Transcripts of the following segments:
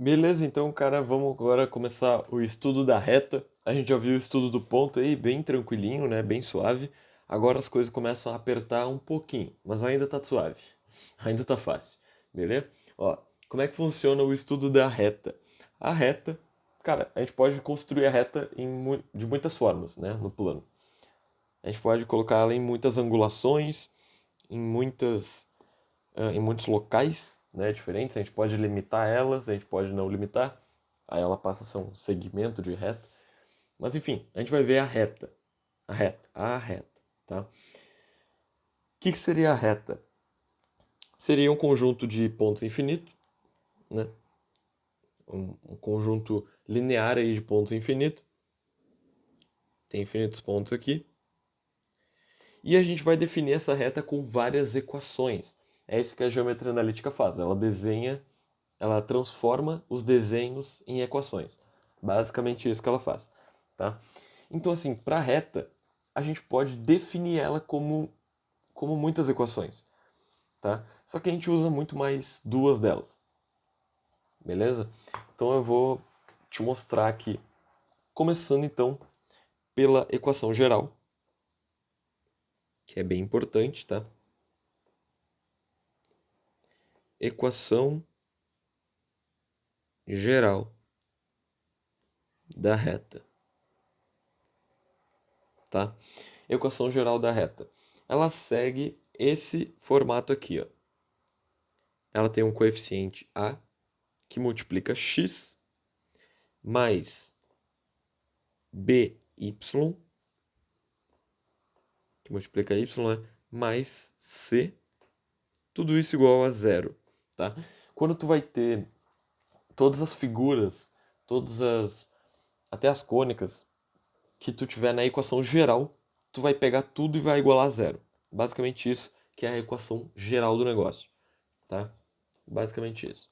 Beleza, então, cara, vamos agora começar o estudo da reta. A gente já viu o estudo do ponto aí, bem tranquilinho, né? Bem suave. Agora as coisas começam a apertar um pouquinho, mas ainda tá suave. Ainda tá fácil, beleza? Ó, como é que funciona o estudo da reta? A reta, cara, a gente pode construir a reta de muitas formas, né? No plano. A gente pode colocar ela em muitas angulações, em muitos locais, né, diferentes. A gente pode limitar elas, a gente pode não limitar. Aí ela passa a ser um segmento de reta. Mas enfim, a gente vai ver a reta. A reta, tá? O que seria a reta? Seria um conjunto de pontos infinito, né? Um conjunto linear aí de pontos infinito. Tem infinitos pontos aqui. E a gente vai definir essa reta com várias equações. É isso que a geometria analítica faz. Ela transforma os desenhos em equações. Basicamente isso que ela faz, tá? Então assim, para reta, a gente pode definir ela como muitas equações, tá? Só que a gente usa muito mais duas delas, beleza? Então eu vou te mostrar aqui, começando então pela equação geral, que é bem importante, tá? Equação geral da reta, tá? Equação geral da reta. Ela segue esse formato aqui, ó. Ela tem um coeficiente a que multiplica x mais by, que multiplica y, né, mais c, tudo isso igual a zero, tá? Quando tu vai ter todas as figuras, todas as até as cônicas que tu tiver na equação geral, tu vai pegar tudo e vai igualar a zero. Basicamente isso que é a equação geral do negócio, tá? Basicamente isso.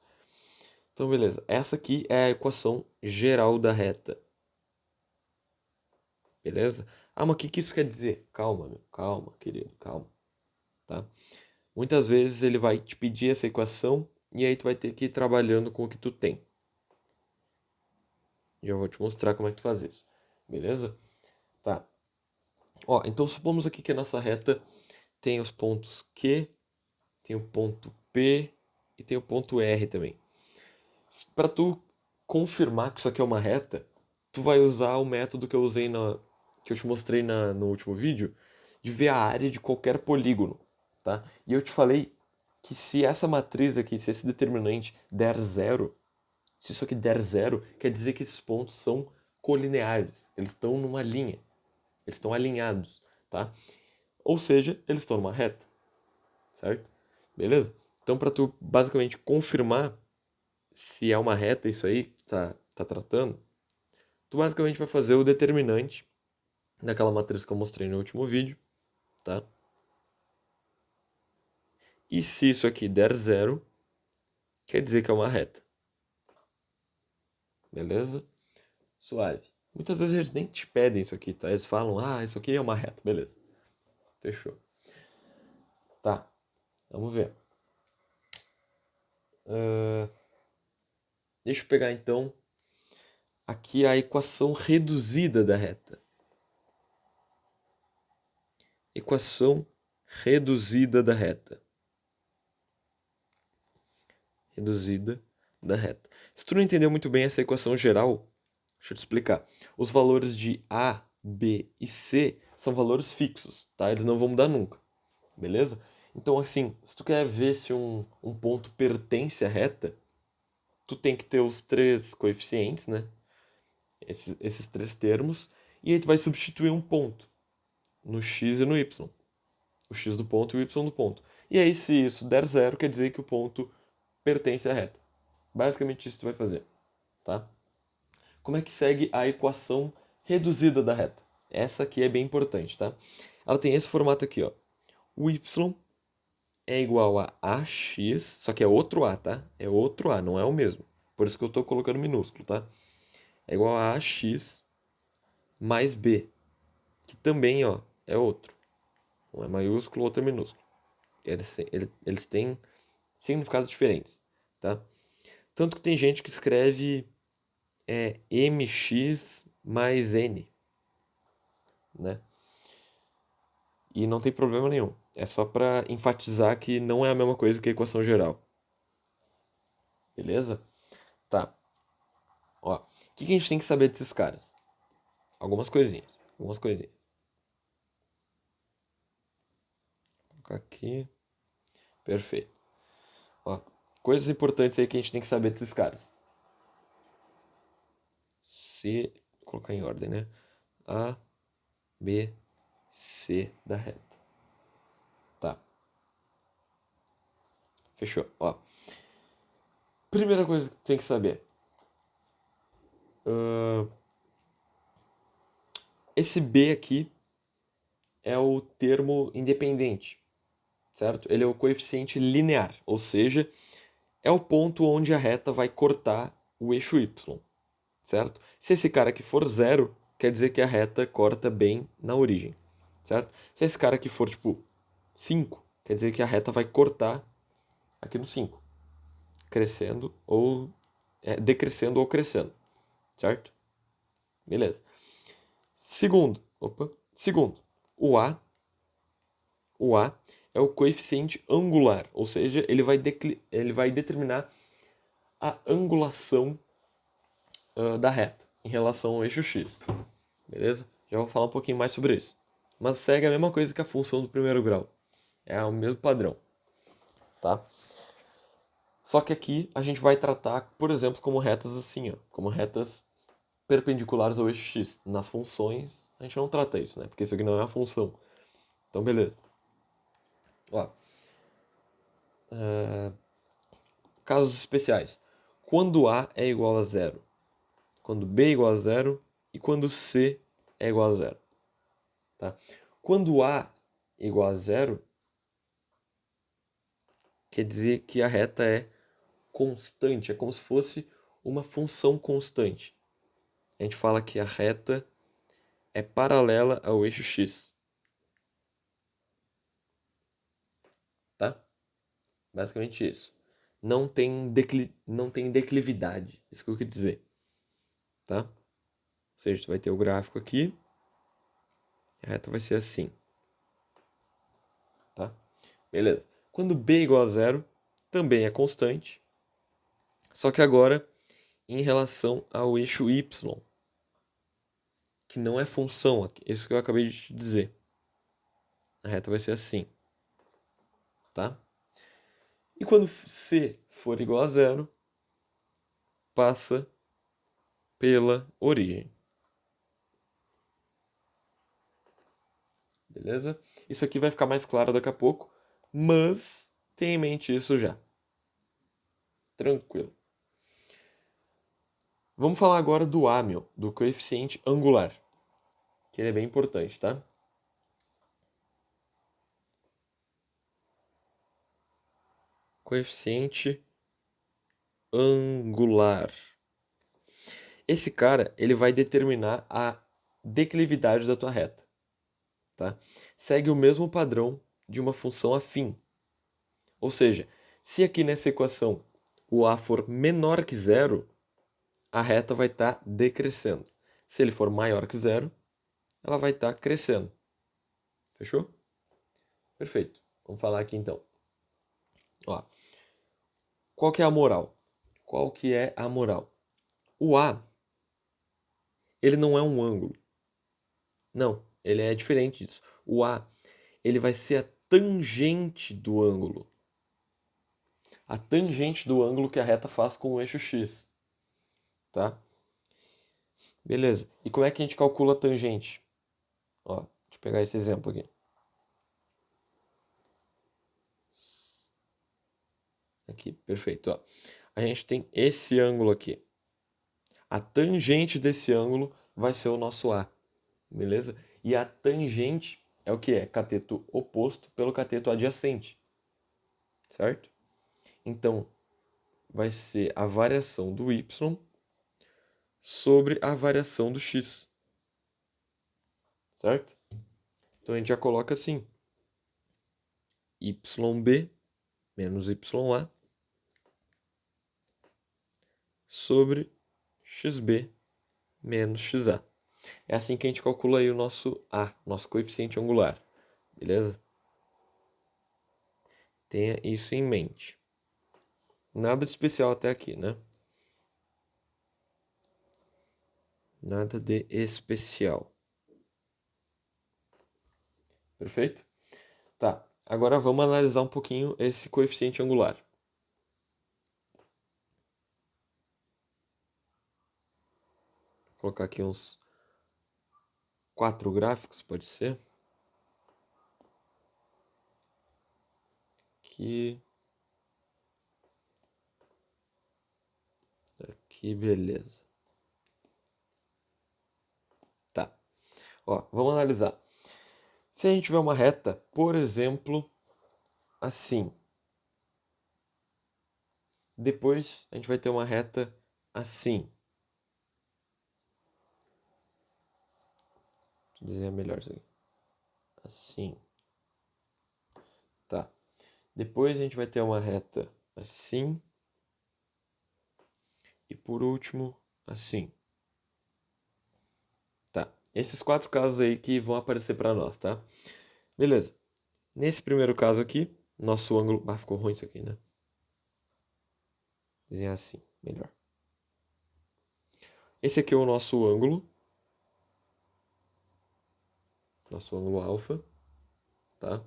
Então, beleza. Essa aqui é a equação geral da reta. Beleza? Ah, mas o que que isso quer dizer? Calma, meu. Calma, querido. Calma. Tá? Muitas vezes ele vai te pedir essa equação e aí tu vai ter que ir trabalhando com o que tu tem. E eu vou te mostrar como é que tu faz isso. Beleza? Tá. Ó, então supomos aqui que a nossa reta tem os pontos Q, tem o ponto P e tem o ponto R também. Para tu confirmar que isso aqui é uma reta, tu vai usar o método que eu te mostrei no último vídeo, de ver a área de qualquer polígono, tá? E eu te falei que se essa matriz aqui, se esse determinante der zero, se isso aqui der zero, quer dizer que esses pontos são colineares, eles estão numa linha, eles estão alinhados, tá? Ou seja, eles estão numa reta, certo? Beleza? Então, para tu basicamente confirmar se é uma reta isso aí que tá tratando, tu basicamente vai fazer o determinante daquela matriz que eu mostrei no último vídeo, tá? E se isso aqui der zero, quer dizer que é uma reta. Beleza? Suave. Muitas vezes eles nem te pedem isso aqui, tá? Eles falam, ah, isso aqui é uma reta. Beleza. Fechou. Tá. Vamos ver. Uh, Deixa eu pegar então aqui a equação reduzida da reta. Equação reduzida da reta. Reduzida da reta. Se tu não entendeu muito bem essa equação geral, deixa eu te explicar. Os valores de A, B e C são valores fixos, tá? Eles não vão mudar nunca, beleza? Então, assim, se tu quer ver se um ponto pertence à reta, tu tem que ter os três coeficientes, né? Esses três termos, e aí tu vai substituir um ponto no x e no y. O x do ponto e o y do ponto. E aí, se isso der zero, quer dizer que o ponto pertence à reta. Basicamente isso que tu vai fazer, tá? Como é que segue a equação reduzida da reta? Essa aqui é bem importante, tá? Ela tem esse formato aqui, ó. O y é igual a ax, só que é outro a, tá? É outro a, não é o mesmo. Por isso que eu tô colocando minúsculo, tá? É igual a ax mais b, que também, ó, é outro. Um é maiúsculo, outro é minúsculo. Eles têm significados diferentes, tá? Tanto que tem gente que escreve mx mais n, né? E não tem problema nenhum. É só para enfatizar que não é a mesma coisa que a equação geral. Beleza? Tá. Ó, o que a gente tem que saber desses caras? Algumas coisinhas. Algumas coisinhas. Vou colocar aqui. Perfeito. Ó, coisas importantes aí que a gente tem que saber desses caras. Se colocar em ordem, né? A, B, C da reta. Tá. Fechou. Ó. Primeira coisa que tem que saber. Esse B aqui é o termo independente, certo? Ele é o coeficiente linear, ou seja, é o ponto onde a reta vai cortar o eixo y, certo? Se esse cara aqui for zero, quer dizer que a reta corta bem na origem, certo? Se esse cara aqui for, tipo, 5, quer dizer que a reta vai cortar aqui no 5, crescendo ou decrescendo ou crescendo, certo? Beleza. Segundo, o A, o A é o coeficiente angular, ou seja, ele vai determinar a angulação da reta em relação ao eixo x. Beleza? Já vou falar um pouquinho mais sobre isso. Mas segue a mesma coisa que a função do primeiro grau. É o mesmo padrão. Tá? Só que aqui a gente vai tratar, por exemplo, como retas assim, ó, como retas perpendiculares ao eixo x. Nas funções, a gente não trata isso, né? Porque isso aqui não é uma função. Então, beleza. Ó, casos especiais. Quando A é igual a zero, quando B é igual a zero e quando C é igual a zero. Tá? Quando A é igual a zero, quer dizer que a reta é constante, é como se fosse uma função constante. A gente fala que a reta é paralela ao eixo x. Tá? Basicamente isso. Não tem declividade, isso que eu quis dizer. Tá? Ou seja, tu vai ter o gráfico aqui, a reta vai ser assim. Tá? Beleza. Quando b é igual a zero, também é constante, só que agora em relação ao eixo y, que não é função, isso que eu acabei de te dizer. A reta vai ser assim, tá? E quando c for igual a zero, passa pela origem. Beleza? Isso aqui vai ficar mais claro daqui a pouco, mas tenha em mente isso já. Tranquilo. Vamos falar agora do A, do coeficiente angular, que ele é bem importante, tá? Coeficiente angular. Esse cara, ele vai determinar a declividade da tua reta, tá? Segue o mesmo padrão de uma função afim. Ou seja, se aqui nessa equação o a for menor que zero, a reta vai estar decrescendo. Se ele for maior que zero, ela vai estar crescendo. Fechou? Perfeito. Vamos falar aqui então. Ó, qual que é a moral? Qual que é a moral? O A, ele não é um ângulo. Não, ele é diferente disso. O A, ele vai ser a tangente do ângulo. A tangente do ângulo que a reta faz com o eixo x. Tá? Beleza. E como é que a gente calcula a tangente? Ó, deixa eu pegar esse exemplo aqui. Aqui, perfeito. Ó. A gente tem esse ângulo aqui. A tangente desse ângulo vai ser o nosso A. Beleza? E a tangente é o que é? Cateto oposto pelo cateto adjacente. Certo? Então, vai ser a variação do y sobre a variação do x. Certo? Então a gente já coloca assim: yb menos ya sobre xb menos xa. É assim que a gente calcula aí o nosso A, nosso coeficiente angular. Beleza? Tenha isso em mente. Nada de especial até aqui, né? Nada de especial. Perfeito? Tá. Agora vamos analisar um pouquinho esse coeficiente angular. Vou colocar aqui uns 4 gráficos, pode ser? Aqui, beleza. Tá. Ó, vamos analisar. Se a gente tiver uma reta, por exemplo, assim. Depois a gente vai ter uma reta assim. Deixa eu desenhar melhor isso aqui. Assim. Tá. Depois a gente vai ter uma reta assim. E por último, assim. Tá. Esses 4 casos aí que vão aparecer para nós, tá? Beleza. Nesse primeiro caso aqui, nosso ângulo... Ah, ficou ruim isso aqui, né? Desenhar assim, melhor. Esse aqui é o nosso ângulo. Nosso ângulo alfa. Tá? O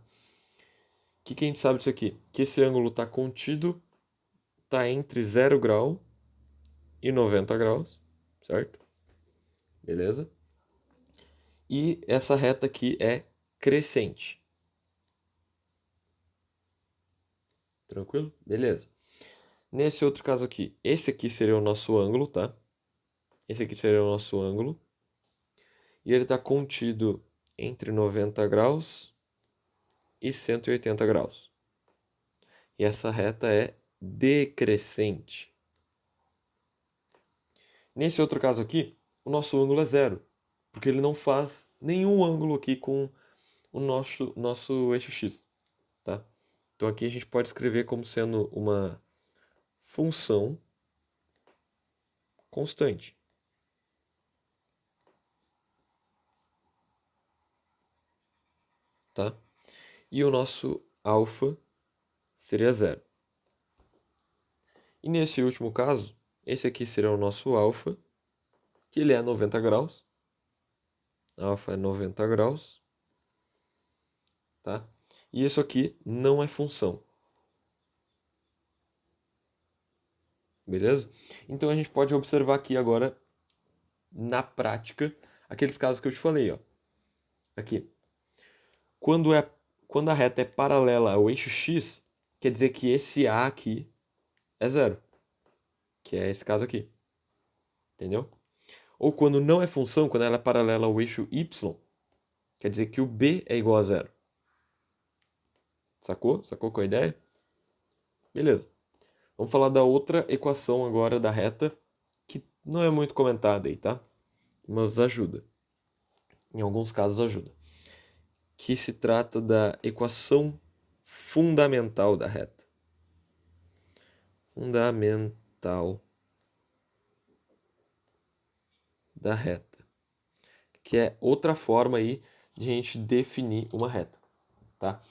que a gente sabe disso aqui? Que esse ângulo está contido, está entre 0 grau e 90 graus, certo? Beleza? E essa reta aqui é crescente. Tranquilo? Beleza. Nesse outro caso aqui, esse aqui seria o nosso ângulo, tá? Esse aqui seria o nosso ângulo. E ele está contido entre 90 graus e 180 graus. E essa reta é decrescente. Nesse outro caso aqui, o nosso ângulo é zero, porque ele não faz nenhum ângulo aqui com o nosso eixo x, tá? Então aqui a gente pode escrever como sendo uma função constante. Tá? E o nosso alfa seria zero. E nesse último caso, esse aqui seria o nosso alfa, que ele é 90 graus. Alfa é 90 graus. Tá? E isso aqui não é função. Beleza? Então a gente pode observar aqui agora, na prática, aqueles casos que eu te falei. Ó. Aqui. Quando a reta é paralela ao eixo x, quer dizer que esse A aqui é zero. Que é esse caso aqui. Entendeu? Ou quando não é função, quando ela é paralela ao eixo y, quer dizer que o b é igual a zero. Sacou? Sacou qual é a ideia? Beleza. Vamos falar da outra equação agora da reta, que não é muito comentada aí, tá? Mas ajuda. Em alguns casos ajuda. Que se trata da equação fundamental da reta. Fundamental da reta. Que é outra forma aí de a gente definir uma reta, tá?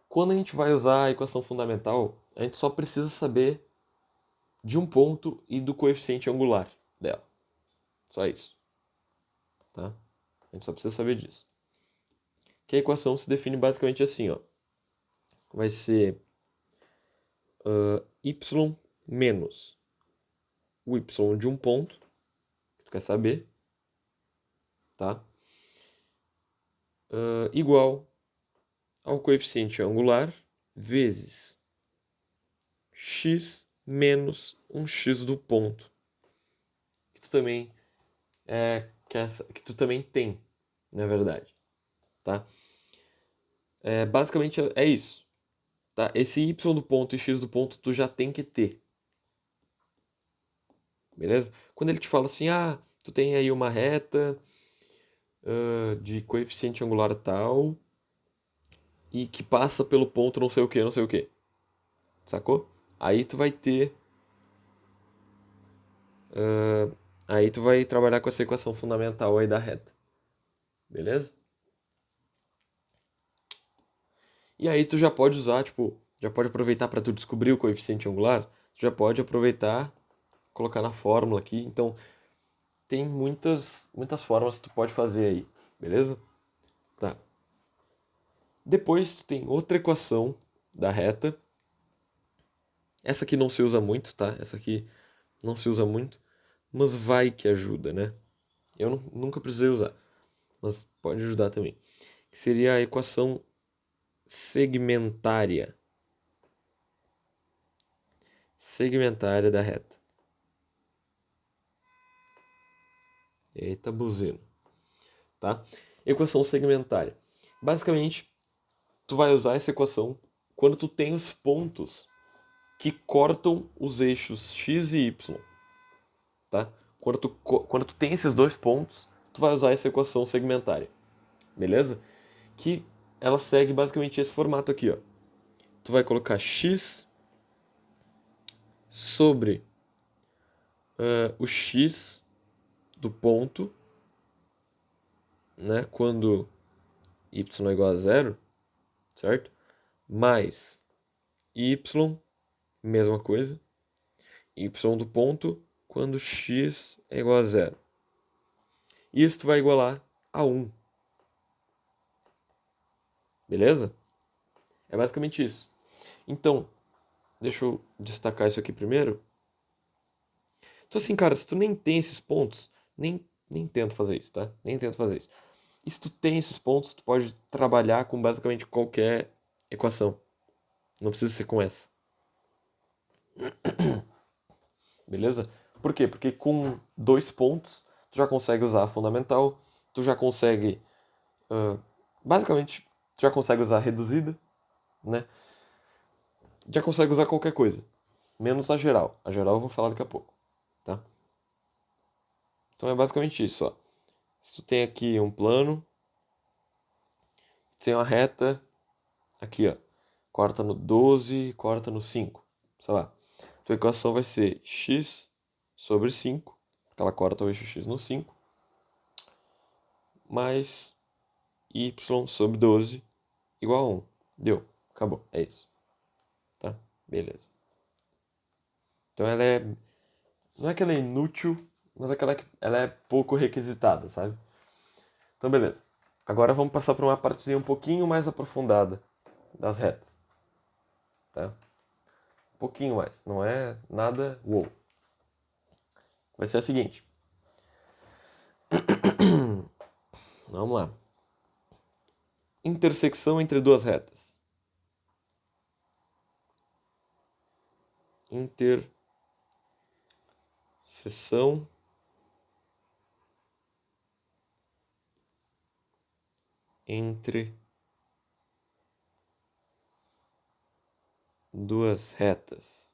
Quando a gente vai usar a equação fundamental, a gente só precisa saber de um ponto e do coeficiente angular dela. Só isso. Tá? A gente só precisa saber disso. Que a equação se define basicamente assim, ó. Vai ser y menos o y de um ponto, que tu quer saber, tá? Igual ao coeficiente angular vezes x menos um x do ponto, que tu também que tu também tem, na verdade, tá? Basicamente é isso, tá? Esse y do ponto e x do ponto tu já tem que ter, beleza? Quando ele te fala assim, tu tem aí uma reta de coeficiente angular tal e que passa pelo ponto não sei o que, não sei o que, sacou? Aí tu vai ter Aí tu vai trabalhar com essa equação fundamental aí da reta. Beleza? E aí tu já pode usar, tipo, já pode aproveitar para tu descobrir o coeficiente angular, tu já pode aproveitar, colocar na fórmula aqui. Então, tem muitas formas que tu pode fazer aí, beleza? Tá. Depois tu tem outra equação da reta. Essa aqui não se usa muito, tá? Essa aqui não se usa muito, mas vai que ajuda, né? Eu nunca precisei usar, mas pode ajudar também. Que seria a equação segmentária. Segmentária da reta. Eita, buzina. Tá? Equação segmentária. Basicamente, tu vai usar essa equação quando tu tem os pontos que cortam os eixos x e y. Tá? Quando tu tem esses dois pontos, tu vai usar essa equação segmentária. Beleza? Que ela segue basicamente esse formato aqui, ó. Tu vai colocar x sobre o x do ponto, né? Quando y é igual a zero, certo? Mais y, mesma coisa, y do ponto quando x é igual a zero. Isso vai igualar a 1. Beleza? É basicamente isso. Então, deixa eu destacar isso aqui primeiro. Então assim, cara, se tu nem tem esses pontos, nem tenta fazer isso, tá? Nem tenta fazer isso. E se tu tem esses pontos, tu pode trabalhar com basicamente qualquer equação. Não precisa ser com essa. Beleza? Por quê? Porque com 2 pontos, tu já consegue usar a fundamental, tu já consegue... basicamente, tu já consegue usar a reduzida, né? Já consegue usar qualquer coisa. Menos a geral. A geral eu vou falar daqui a pouco, tá? Então é basicamente isso, ó. Se tu tem aqui um plano, tem uma reta, aqui, ó. Corta no 12, corta no 5. Sei lá. Tua equação vai ser x sobre 5, porque ela corta o eixo x no 5, mais y sobre 12 igual a 1. Deu. Acabou. É isso. Tá? Beleza. Então ela é... Não é que ela é inútil, mas é que ela é pouco requisitada, sabe? Então beleza. Agora vamos passar para uma partezinha um pouquinho mais aprofundada das retas. Tá? Um pouquinho mais. Não é nada uou. Vai ser a seguinte. Vamos lá. Intersecção entre duas retas. Interseção entre duas retas.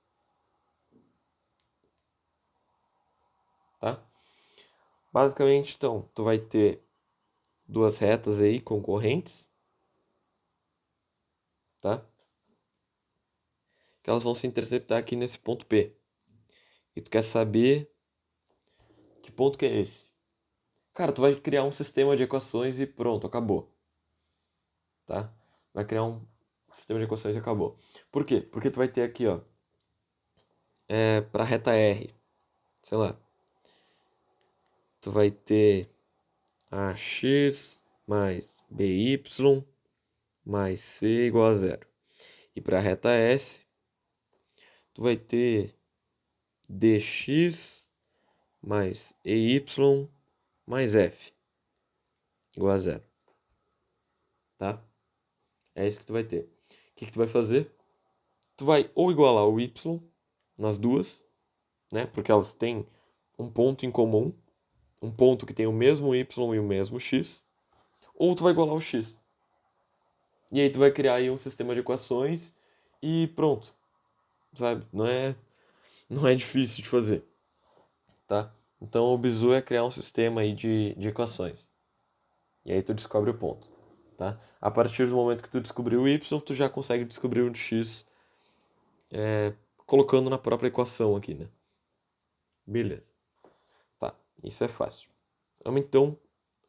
Tá? Basicamente, então, tu vai ter duas retas aí concorrentes, tá? Que elas vão se interceptar aqui nesse ponto P. E tu quer saber que ponto que é esse? Cara, tu vai criar um sistema de equações e pronto, acabou. Tá? Vai criar um sistema de equações e acabou. Por quê? Porque tu vai ter aqui, ó, para a reta R, sei lá, tu vai ter ax mais by mais c igual a zero. E para a reta S, tu vai ter dx mais ey mais f igual a zero. Tá? É isso que tu vai ter. O que tu vai fazer? Tu vai ou igualar o y nas duas, né? Porque elas têm um ponto em comum, um ponto que tem o mesmo y e o mesmo x, ou tu vai igualar o x. E aí tu vai criar aí um sistema de equações e pronto. Sabe? Não é difícil de fazer, tá? Então o bizu é criar um sistema aí de equações. E aí tu descobre o ponto, tá? A partir do momento que tu descobrir o y, tu já consegue descobrir o x colocando na própria equação aqui, né? Beleza. Isso é fácil. Vamos então,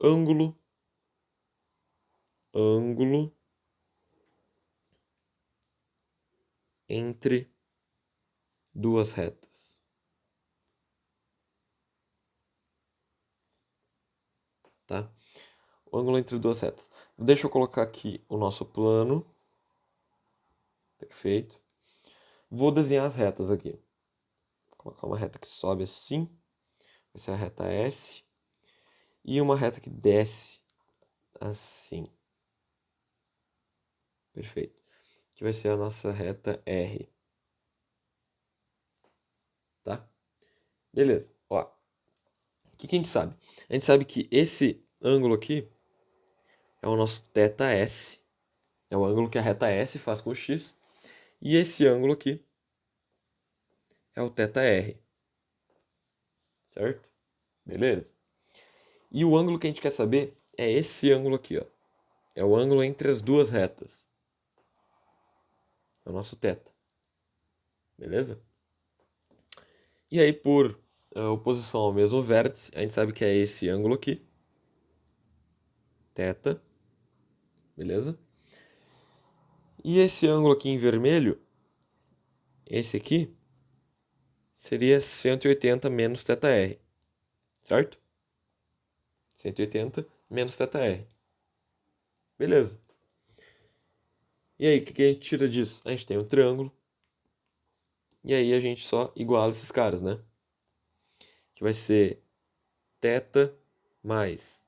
ângulo entre duas retas. Tá? O ângulo entre duas retas. Deixa eu colocar aqui o nosso plano. Perfeito. Vou desenhar as retas aqui. Vou colocar uma reta que sobe assim. Vai ser a reta S. E uma reta que desce assim. Perfeito. Que vai ser a nossa reta R. Tá? Beleza. Ó, o que a gente sabe? A gente sabe que esse ângulo aqui é o nosso θS. É o ângulo que a reta S faz com o X. E esse ângulo aqui é o θR. Certo? Beleza? E o ângulo que a gente quer saber é esse ângulo aqui, ó. É o ângulo entre as duas retas. É o nosso θ. Beleza? E aí, por oposição ao mesmo vértice, a gente sabe que é esse ângulo aqui. θ. Beleza? E esse ângulo aqui em vermelho, esse aqui, seria 180 menos θr. Certo? 180 menos θr. Beleza. E aí, o que a gente tira disso? A gente tem um triângulo. E aí a gente só iguala esses caras, né? Que vai ser θ mais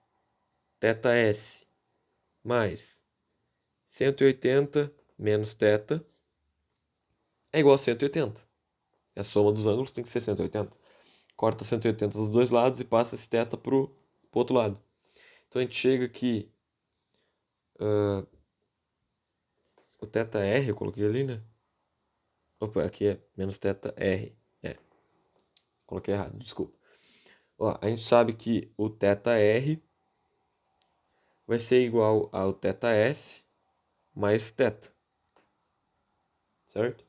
θs mais 180 menos θ é igual a 180. A soma dos ângulos tem que ser 180. Corta 180 dos dois lados e passa esse θ pro outro lado. Então a gente chega aqui... o θr eu coloquei ali, né? Opa, aqui é menos θr. É, coloquei errado, desculpa. Ó, a gente sabe que o θr vai ser igual ao θs mais θ. Certo?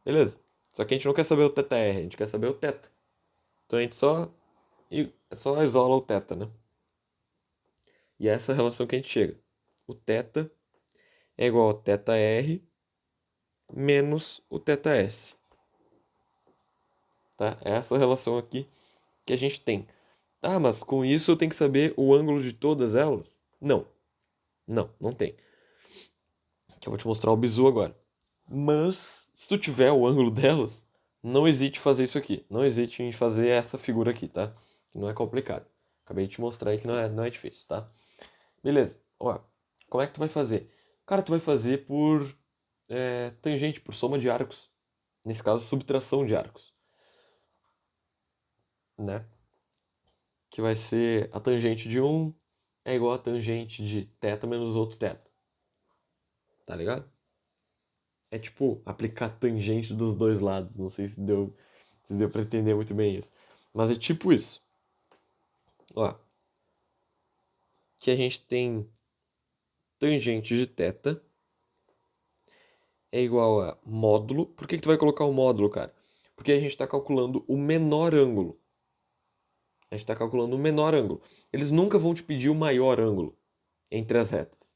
Beleza. Só que a gente não quer saber o θr, a gente quer saber o θ. Então a gente só isola o θ, né? E é essa relação que a gente chega. O θ é igual a θr menos o θs. Tá? É essa relação aqui que a gente tem. Ah, mas com isso eu tenho que saber o ângulo de todas elas? Não. Não tem. Que eu vou te mostrar o bizu agora. Mas, se tu tiver o ângulo delas, não hesite em fazer isso aqui. Não hesite em fazer essa figura aqui, tá? Que não é complicado. Acabei de te mostrar aí que não é difícil, tá? Beleza. Ó, como é que tu vai fazer? Cara, tu vai fazer por tangente, por soma de arcos. Nesse caso, subtração de arcos. Né? Que vai ser a tangente de um é igual a tangente de θ menos outro θ. Tá ligado? É tipo aplicar tangente dos dois lados. Não sei se deu pra entender muito bem isso. Mas é tipo isso. Ó. Que a gente tem tangente de θ é igual a módulo. Por que tu vai colocar o módulo, cara? Porque a gente está calculando o menor ângulo. A gente está calculando o menor ângulo. Eles nunca vão te pedir o maior ângulo entre as retas.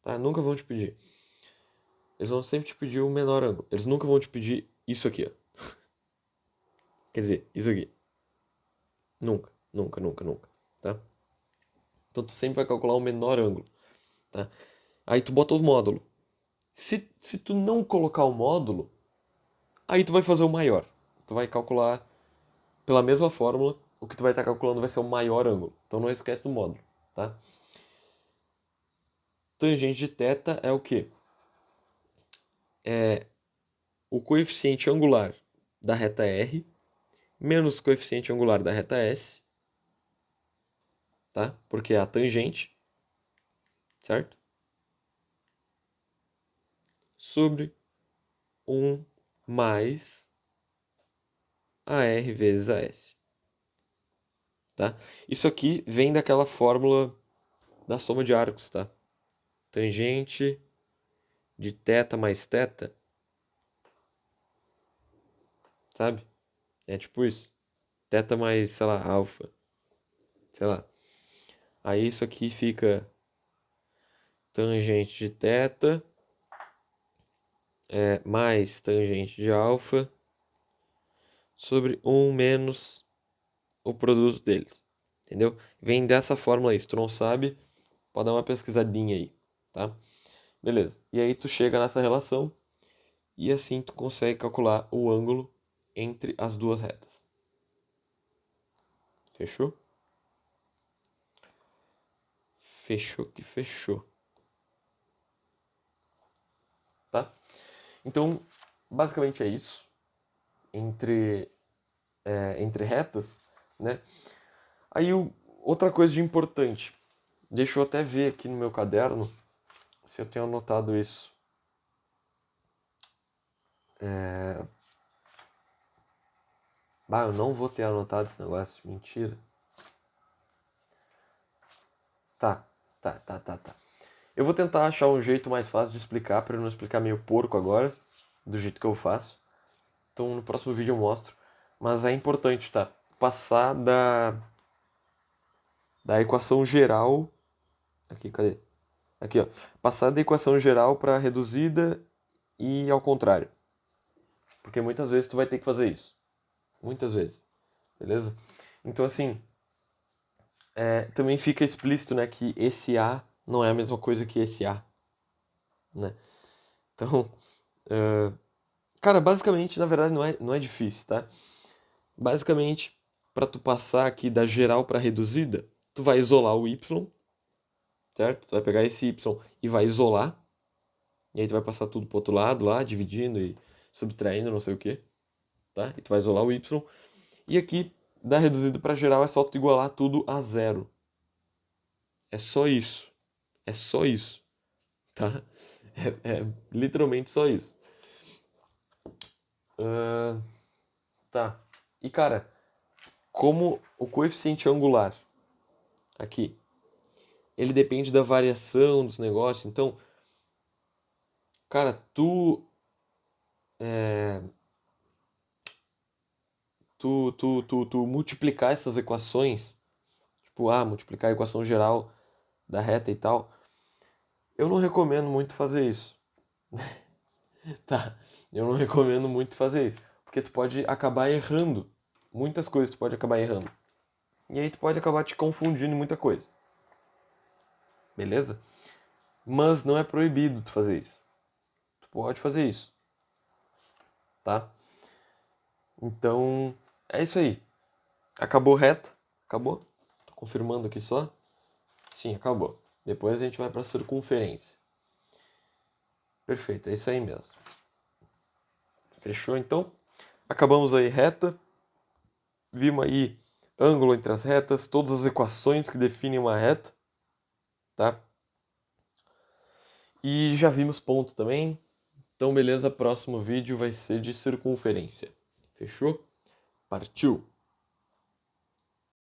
Tá? Nunca vão te pedir. Eles vão sempre te pedir o menor ângulo. Eles nunca vão te pedir isso aqui, ó. Quer dizer, isso aqui. Nunca, nunca, nunca, nunca. Tá? Então tu sempre vai calcular o menor ângulo. Tá? Aí tu bota o módulo. Se tu não colocar o módulo, aí tu vai fazer o maior. Tu vai calcular pela mesma fórmula, o que tu vai estar calculando vai ser o maior ângulo. Então não esquece do módulo, tá? Tangente de θ é o quê? É o coeficiente angular da reta R menos o coeficiente angular da reta S, tá? Porque é a tangente, certo? Sobre 1 mais a R vezes a S. Tá? Isso aqui vem daquela fórmula da soma de arcos, tá? Tangente de θ mais θ, sabe? É tipo isso. Θ mais, sei lá, alfa. sei lá. Aí isso aqui fica tangente de θ mais tangente de alfa sobre 1 menos o produto deles. Entendeu? Vem dessa fórmula aí. Se tu não sabe, pode dar uma pesquisadinha aí, tá? Beleza. E aí tu chega nessa relação e assim tu consegue calcular o ângulo entre as duas retas. Fechou? Fechou que fechou. Tá? Então, basicamente é isso. Entre retas, né? Aí outra coisa de importante. Deixa eu até ver aqui no meu caderno se eu tenho anotado isso. Eu não vou ter anotado esse negócio. Mentira. Tá. Eu vou tentar achar um jeito mais fácil de explicar, para eu não explicar meio porco agora, do jeito que eu faço. Então no próximo vídeo eu mostro. Mas é importante, tá? Passar da equação geral. Aqui, cadê? Aqui, ó. Passar da equação geral para reduzida e ao contrário. Porque muitas vezes tu vai ter que fazer isso. Muitas vezes. Beleza? Então, assim, também fica explícito, né, que esse A não é a mesma coisa que esse A, né? Então, cara, basicamente, na verdade, não é difícil, tá? Basicamente, para tu passar aqui da geral para reduzida, tu vai isolar o Y, certo? Tu vai pegar esse Y e vai isolar, e aí tu vai passar tudo pro outro lado lá, dividindo e subtraindo, não sei o que, tá? E tu vai isolar o Y. E aqui, da reduzida para geral, é só tu igualar tudo a zero. É só isso. É só isso, tá? É literalmente só isso. Tá. E, cara, como o coeficiente angular aqui, ele depende da variação dos negócios. Então, cara, tu multiplicar essas equações, tipo, multiplicar a equação geral da reta e tal, eu não recomendo muito fazer isso. Tá? Eu não recomendo muito fazer isso, porque tu pode acabar errando. Muitas coisas tu pode acabar errando. E aí tu pode acabar te confundindo em muita coisa. Beleza? Mas não é proibido tu fazer isso. Tu pode fazer isso. Tá? Então, é isso aí. Acabou reta? Acabou? Tô confirmando aqui só. Sim, acabou. Depois a gente vai para circunferência. Perfeito, é isso aí mesmo. Fechou então? Acabamos aí reta. Vimos aí ângulo entre as retas, todas as equações que definem uma reta, tá? E já vimos ponto também. Então, beleza, próximo vídeo vai ser de circunferência. Fechou? Partiu!